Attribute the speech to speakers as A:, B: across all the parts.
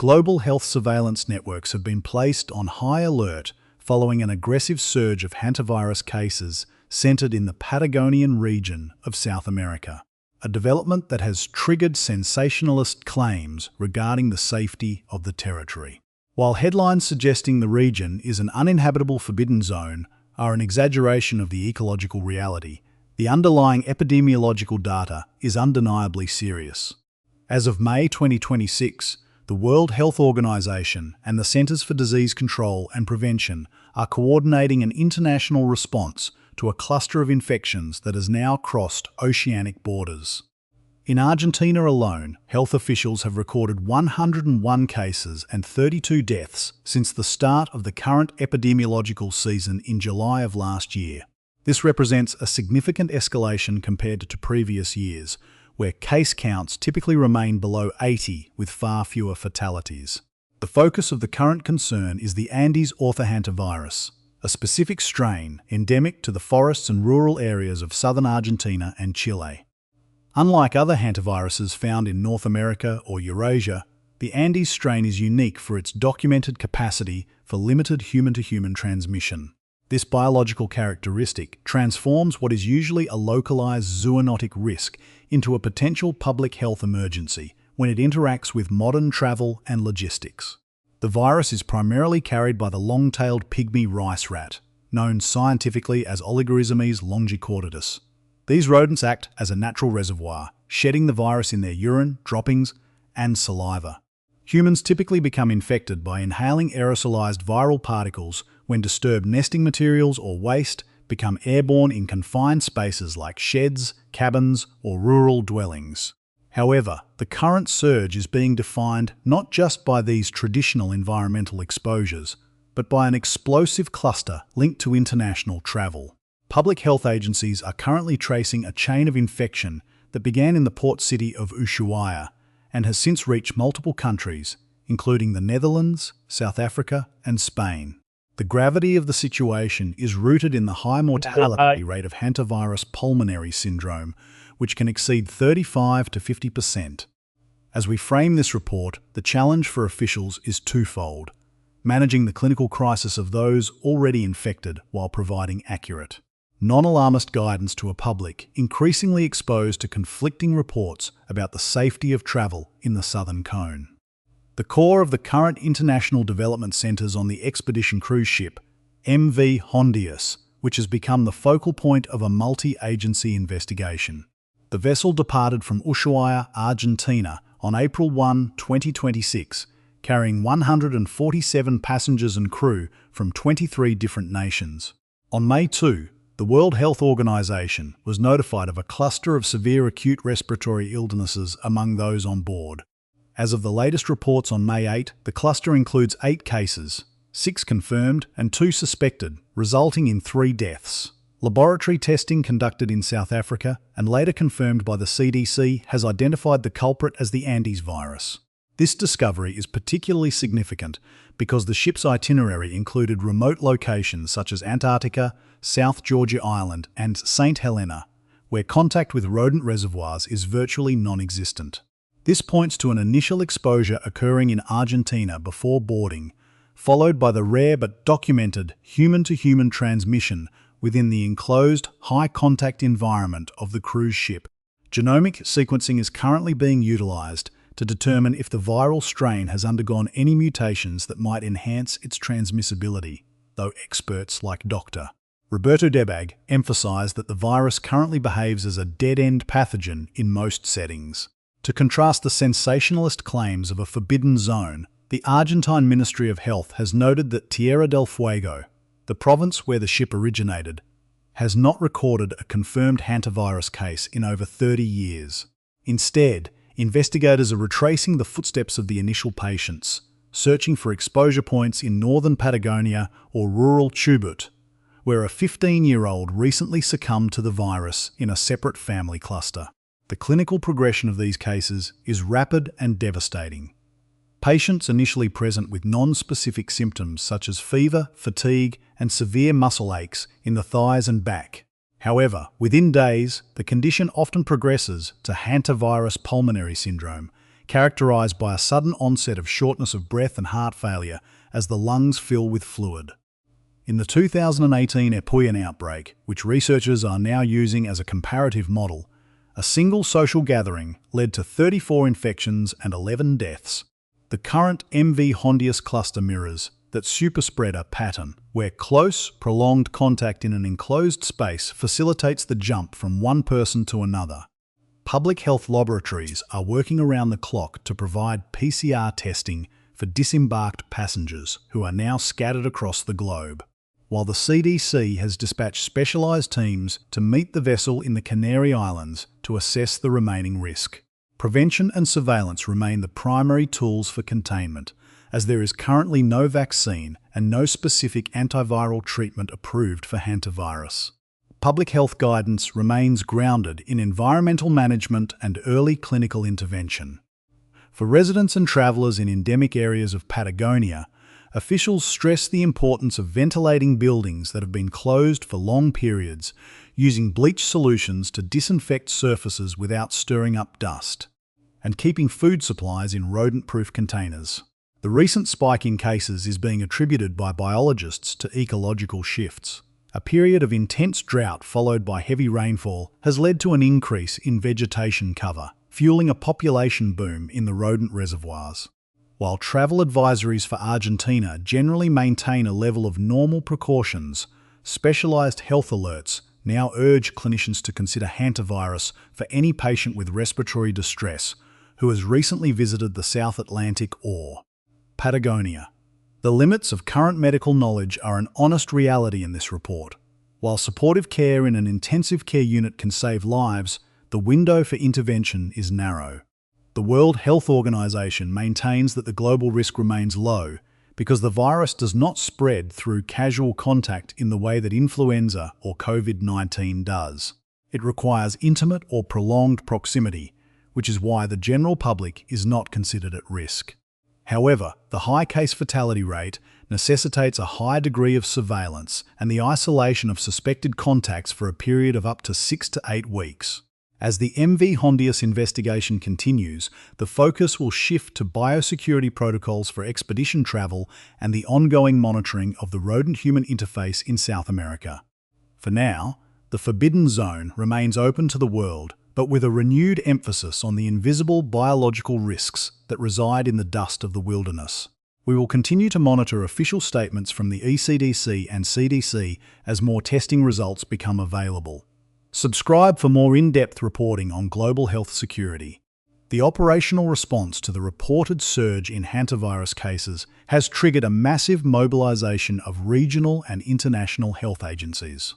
A: global health surveillance networks have been placed on high alert following an aggressive surge of hantavirus cases centered in the Patagonian region of South America, a development that has triggered sensationalist claims regarding the safety of the territory. While headlines suggesting the region is an uninhabitable forbidden zone are an exaggeration of the ecological reality, the underlying epidemiological data is undeniably serious. As of May 2026, the World Health Organization and the Centers for Disease Control and Prevention are coordinating an international response to a cluster of infections that has now crossed oceanic borders. In Argentina alone, health officials have recorded 101 cases and 32 deaths since the start of the current epidemiological season in July of last year. This represents a significant escalation compared to previous years, where case counts typically remain below 80 with far fewer fatalities. The focus of the current concern is the Andes orthohantavirus, a specific strain endemic to the forests and rural areas of southern Argentina and Chile. Unlike other hantaviruses found in North America or Eurasia, the Andes strain is unique for its documented capacity for limited human-to-human transmission. This biological characteristic transforms what is usually a localized zoonotic risk into a potential public health emergency when it interacts with modern travel and logistics. The virus is primarily carried by the long-tailed pygmy rice rat, known scientifically as Oligorismes longicordatus. These rodents act as a natural reservoir, shedding the virus in their urine, droppings, and saliva. Humans typically become infected by inhaling aerosolized viral particles when disturbed nesting materials or waste become airborne in confined spaces like sheds, cabins, or rural dwellings. However, the current surge is being defined not just by these traditional environmental exposures, but by an explosive cluster linked to international travel. Public health agencies are currently tracing a chain of infection that began in the port city of Ushuaia and has since reached multiple countries, including the Netherlands, South Africa, and Spain. The gravity of the situation is rooted in the high mortality rate of Hantavirus Pulmonary Syndrome, which can exceed 35 to 50%. As we frame this report, the challenge for officials is twofold: managing the clinical crisis of those already infected while providing accurate, non-alarmist guidance to a public increasingly exposed to conflicting reports about the safety of travel in the Southern Cone. The core of the current international development centers on the expedition cruise ship MV Hondius, which has become the focal point of a multi-agency investigation. The vessel departed from Ushuaia, Argentina on April 1, 2026, carrying 147 passengers and crew from 23 different nations. On May 2, the World Health Organization was notified of a cluster of severe acute respiratory illnesses among those on board. As of the latest reports on May 8, the cluster includes 8 cases, 6 confirmed and 2 suspected, resulting in 3 deaths. Laboratory testing conducted in South Africa and later confirmed by the CDC has identified the culprit as the Andes virus. This discovery is particularly significant because the ship's itinerary included remote locations such as Antarctica, South Georgia Island, and St. Helena, where contact with rodent reservoirs is virtually non-existent. This points to an initial exposure occurring in Argentina before boarding, followed by the rare but documented human-to-human transmission within the enclosed, high-contact environment of the cruise ship. Genomic sequencing is currently being utilized to determine if the viral strain has undergone any mutations that might enhance its transmissibility, though experts like Dr. Roberto Debag emphasize that the virus currently behaves as a dead-end pathogen in most settings. To contrast the sensationalist claims of a forbidden zone, the Argentine Ministry of Health has noted that Tierra del Fuego, the province where the ship originated, has not recorded a confirmed hantavirus case in over 30 years. Instead, investigators are retracing the footsteps of the initial patients, searching for exposure points in northern Patagonia or rural Chubut, where a 15-year-old recently succumbed to the virus in a separate family cluster. The clinical progression of these cases is rapid and devastating. Patients initially present with non-specific symptoms such as fever, fatigue, and severe muscle aches in the thighs and back. However, within days, the condition often progresses to Hantavirus Pulmonary Syndrome, characterized by a sudden onset of shortness of breath and heart failure as the lungs fill with fluid. In the 2018 Epuyan outbreak, which researchers are now using as a comparative model, a single social gathering led to 34 infections and 11 deaths. The current MV Hondius cluster mirrors that superspreader pattern, where close, prolonged contact in an enclosed space facilitates the jump from one person to another. Public health laboratories are working around the clock to provide PCR testing for disembarked passengers who are now scattered across the globe, while the CDC has dispatched specialised teams to meet the vessel in the Canary Islands to assess the remaining risk. Prevention and surveillance remain the primary tools for containment, as there is currently no vaccine and no specific antiviral treatment approved for hantavirus. Public health guidance remains grounded in environmental management and early clinical intervention. For residents and travellers in endemic areas of Patagonia, officials stress the importance of ventilating buildings that have been closed for long periods, using bleach solutions to disinfect surfaces without stirring up dust, and keeping food supplies in rodent-proof containers. The recent spike in cases is being attributed by biologists to ecological shifts. A period of intense drought followed by heavy rainfall has led to an increase in vegetation cover, fueling a population boom in the rodent reservoirs. While travel advisories for Argentina generally maintain a level of normal precautions, specialised health alerts now urge clinicians to consider hantavirus for any patient with respiratory distress who has recently visited the South Atlantic or Patagonia. The limits of current medical knowledge are an honest reality in this report. While supportive care in an intensive care unit can save lives, the window for intervention is narrow. The World Health Organization maintains that the global risk remains low because the virus does not spread through casual contact in the way that influenza or COVID-19 does. It requires intimate or prolonged proximity, which is why the general public is not considered at risk. However, the high case fatality rate necessitates a high degree of surveillance and the isolation of suspected contacts for a period of up to 6 to 8 weeks. As the MV Hondius investigation continues, the focus will shift to biosecurity protocols for expedition travel and the ongoing monitoring of the rodent-human interface in South America. For now, the forbidden zone remains open to the world, but with a renewed emphasis on the invisible biological risks that reside in the dust of the wilderness. We will continue to monitor official statements from the ECDC and CDC as more testing results become available. Subscribe for more in-depth reporting on global health security. The operational response to the reported surge in hantavirus cases has triggered a massive mobilization of regional and international health agencies.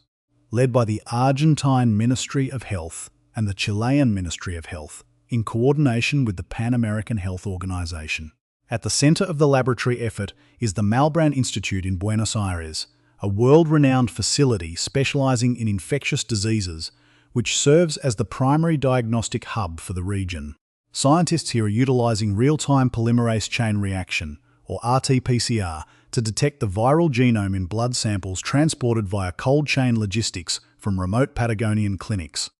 A: Led by the Argentine Ministry of Health and the Chilean Ministry of Health, in coordination with the Pan-American Health Organization. At the center of the laboratory effort is the Malbrán Institute in Buenos Aires, a world-renowned facility specializing in infectious diseases, which serves as the primary diagnostic hub for the region. Scientists here are utilizing real-time polymerase chain reaction, or RT-PCR, to detect the viral genome in blood samples transported via cold chain logistics from remote Patagonian clinics.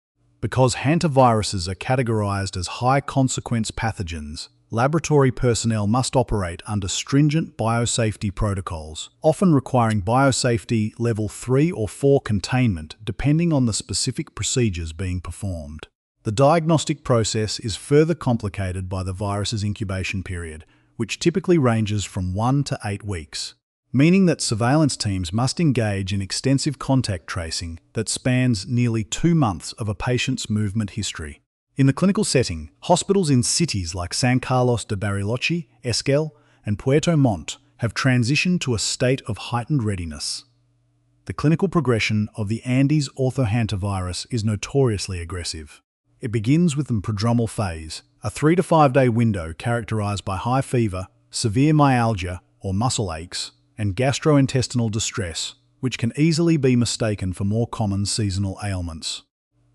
A: Because hantaviruses are categorized as high-consequence pathogens, laboratory personnel must operate under stringent biosafety protocols, often requiring biosafety level 3 or 4 containment depending on the specific procedures being performed. The diagnostic process is further complicated by the virus's incubation period, which typically ranges from 1 to 8 weeks, meaning that surveillance teams must engage in extensive contact tracing that spans nearly 2 months of a patient's movement history. In the clinical setting, hospitals in cities like San Carlos de Bariloche, Esquel, and Puerto Montt have transitioned to a state of heightened readiness. The clinical progression of the Andes orthohantavirus is notoriously aggressive. It begins with the prodromal phase, a 3 to 5 day window characterized by high fever, severe myalgia or muscle aches, and gastrointestinal distress, which can easily be mistaken for more common seasonal ailments.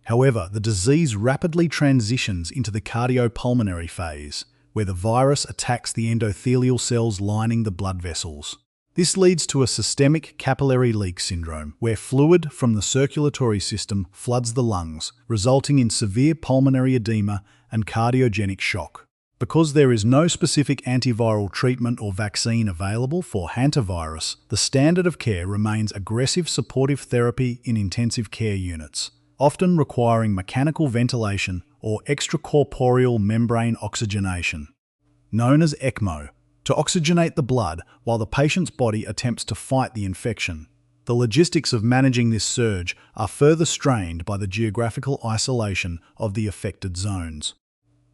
A: However, the disease rapidly transitions into the cardiopulmonary phase, where the virus attacks the endothelial cells lining the blood vessels. This leads to a systemic capillary leak syndrome, where fluid from the circulatory system floods the lungs, resulting in severe pulmonary edema and cardiogenic shock. Because there is no specific antiviral treatment or vaccine available for hantavirus, the standard of care remains aggressive supportive therapy in intensive care units, often requiring mechanical ventilation or extracorporeal membrane oxygenation, known as ECMO, to oxygenate the blood while the patient's body attempts to fight the infection. The logistics of managing this surge are further strained by the geographical isolation of the affected zones.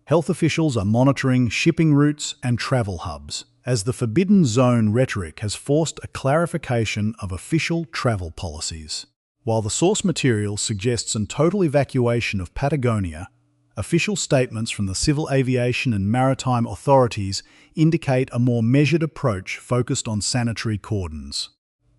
A: Health officials are monitoring shipping routes and travel hubs, as the forbidden zone rhetoric has forced a clarification of official travel policies. While the source material suggests a total evacuation of Patagonia, official statements from the civil aviation and maritime authorities indicate a more measured approach focused on sanitary cordons.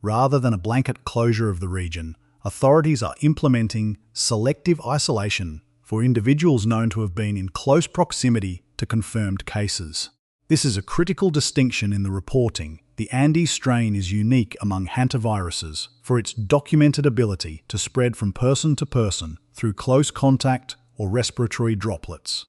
A: Rather than a blanket closure of the region, authorities are implementing selective isolation for individuals known to have been in close proximity to confirmed cases. This is a critical distinction in the reporting. The Andes strain is unique among hantaviruses for its documented ability to spread from person to person through close contact or respiratory droplets,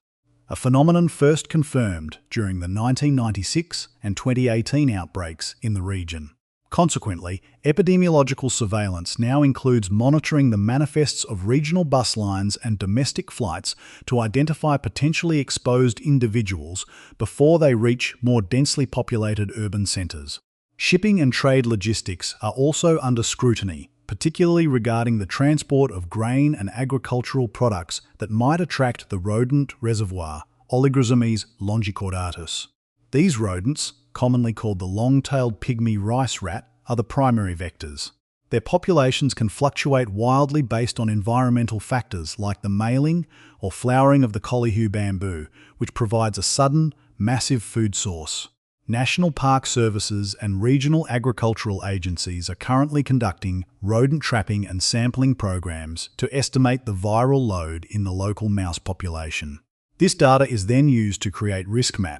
A: a phenomenon first confirmed during the 1996 and 2018 outbreaks in the region. Consequently, epidemiological surveillance now includes monitoring the manifests of regional bus lines and domestic flights to identify potentially exposed individuals before they reach more densely populated urban centres. Shipping and trade logistics are also under scrutiny, particularly regarding the transport of grain and agricultural products that might attract the rodent reservoir, Oligosomys longicordatus. These rodents, commonly called the long-tailed pygmy rice rat, are the primary vectors. Their populations can fluctuate wildly based on environmental factors like the mailing or flowering of the collyhoo bamboo, which provides a sudden, massive food source. National park services and regional agricultural agencies are currently conducting rodent trapping and sampling programs to estimate the viral load in the local mouse population. This data is then used to create risk maps